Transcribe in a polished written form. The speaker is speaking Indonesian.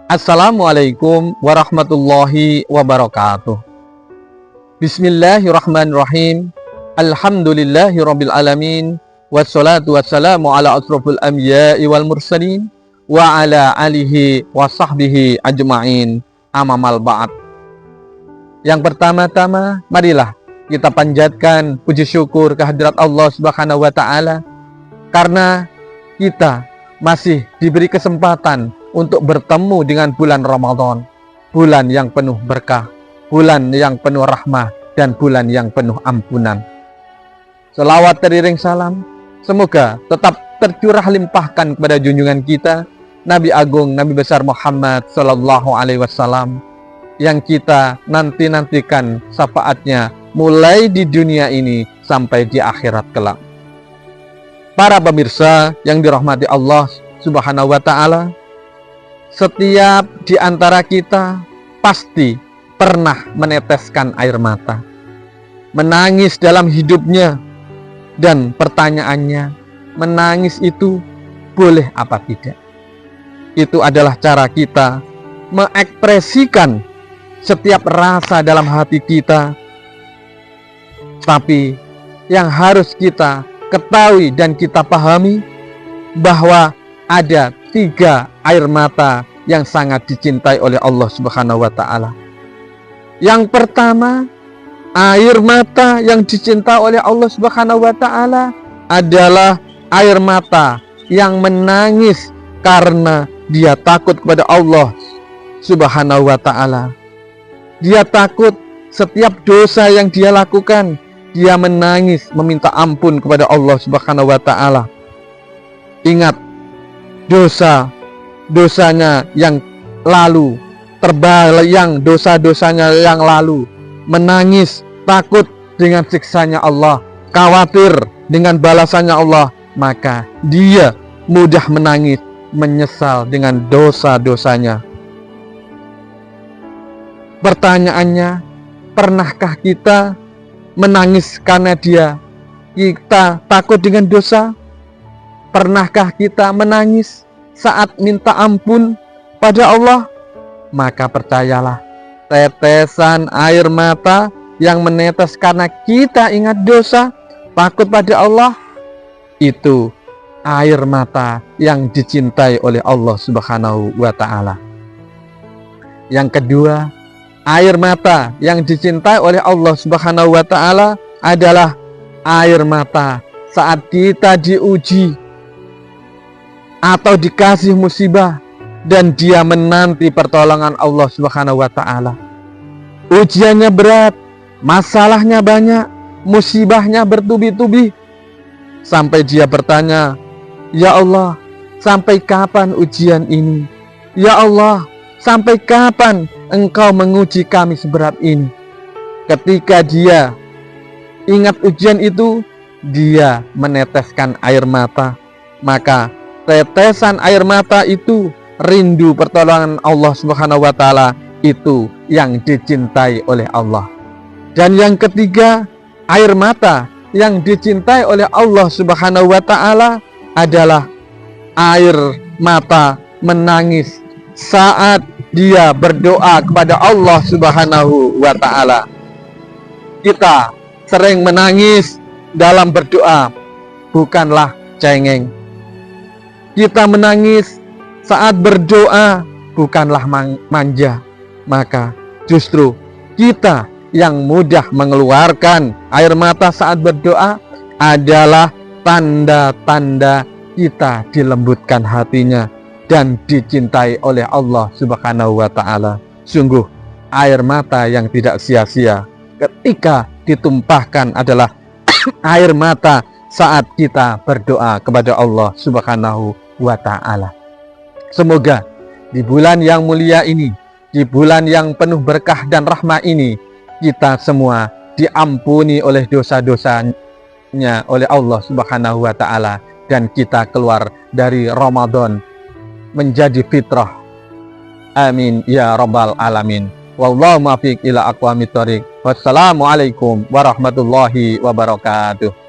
Assalamualaikum warahmatullahi wabarakatuh. Bismillahirrahmanirrahim. Alhamdulillahirabbil alamin. Wassalatu wassalamu ala asrofil anbiya'i wal mursalin wa ala alihi wa sahbihi ajma'in. Amamal ba'd. Yang pertama-tama, marilah kita panjatkan puji syukur kehadirat Allah Subhanahu wa taala karena kita masih diberi kesempatan untuk bertemu dengan bulan Ramadan, bulan yang penuh berkah, bulan yang penuh rahmah, dan bulan yang penuh ampunan. Selawat teriring salam semoga tetap tercurah limpahkan kepada junjungan kita Nabi Agung, Nabi besar Muhammad Sallallahu Alaihi Wasallam, yang kita nantikan syafaatnya mulai di dunia ini sampai di akhirat kelak. Para pemirsa yang dirahmati Allah Subhanahu wa taala, setiap di antara kita pasti pernah meneteskan air mata, menangis dalam hidupnya, dan pertanyaannya, menangis itu boleh apa tidak? Itu adalah cara kita mengekspresikan setiap rasa dalam hati kita. Tapi yang harus kita ketahui dan kita pahami bahwa ada 3 air mata yang sangat dicintai oleh Allah Subhanahu wa taala. Yang pertama, air mata yang dicintai oleh Allah Subhanahu wa taala adalah air mata yang menangis karena dia takut kepada Allah Subhanahu wa taala. Dia takut setiap dosa yang dia lakukan, dia menangis meminta ampun kepada Allah Subhanahu wa taala. Ingat, dosanya yang lalu, terbayang dosa-dosanya yang lalu, menangis takut dengan siksanya Allah, khawatir dengan balasannya Allah, maka dia mudah menangis, menyesal dengan dosa-dosanya. Pertanyaannya, pernahkah kita menangis karena kita takut dengan dosa? Pernahkah kita menangis saat minta ampun pada Allah? Maka percayalah, tetesan air mata yang menetes karena kita ingat dosa, takut pada Allah, itu air mata yang dicintai oleh Allah Subhanahu wa taala. Yang kedua, air mata yang dicintai oleh Allah Subhanahu wa taala adalah air mata saat kita diuji atau dikasih musibah dan dia menanti pertolongan Allah Subhanahu wa taala. Ujiannya berat, masalahnya banyak, musibahnya bertubi-tubi, sampai dia bertanya, "Ya Allah, sampai kapan ujian ini? Ya Allah, sampai kapan Engkau menguji kami seberat ini?" Ketika dia ingat ujian itu, dia meneteskan air mata. Maka tetesan air mata itu rindu pertolongan Allah Subhanahu wa taala, itu yang dicintai oleh Allah. Dan yang ketiga, air mata yang dicintai oleh Allah Subhanahu wa taala adalah air mata menangis saat dia berdoa kepada Allah Subhanahu wa taala. Kita sering menangis dalam berdoa, bukanlah cengeng. Kita menangis saat berdoa, bukanlah manja. Maka justru kita yang mudah mengeluarkan air mata saat berdoa adalah tanda-tanda kita dilembutkan hatinya dan dicintai oleh Allah Subhanahu wa taala. Sungguh air mata yang tidak sia-sia ketika ditumpahkan adalah air mata saat kita berdoa kepada Allah Subhanahu wa ta'ala. Semoga di bulan yang mulia ini, di bulan yang penuh berkah dan rahmah ini, kita semua diampuni oleh dosa-dosanya oleh Allah Subhanahu wa ta'ala, dan kita keluar dari Ramadan menjadi fitrah. Amin ya rabbal alamin. Wallahu muwaffiq ila aqwamit thoriq. Wassalamualaikum warahmatullahi wabarakatuh.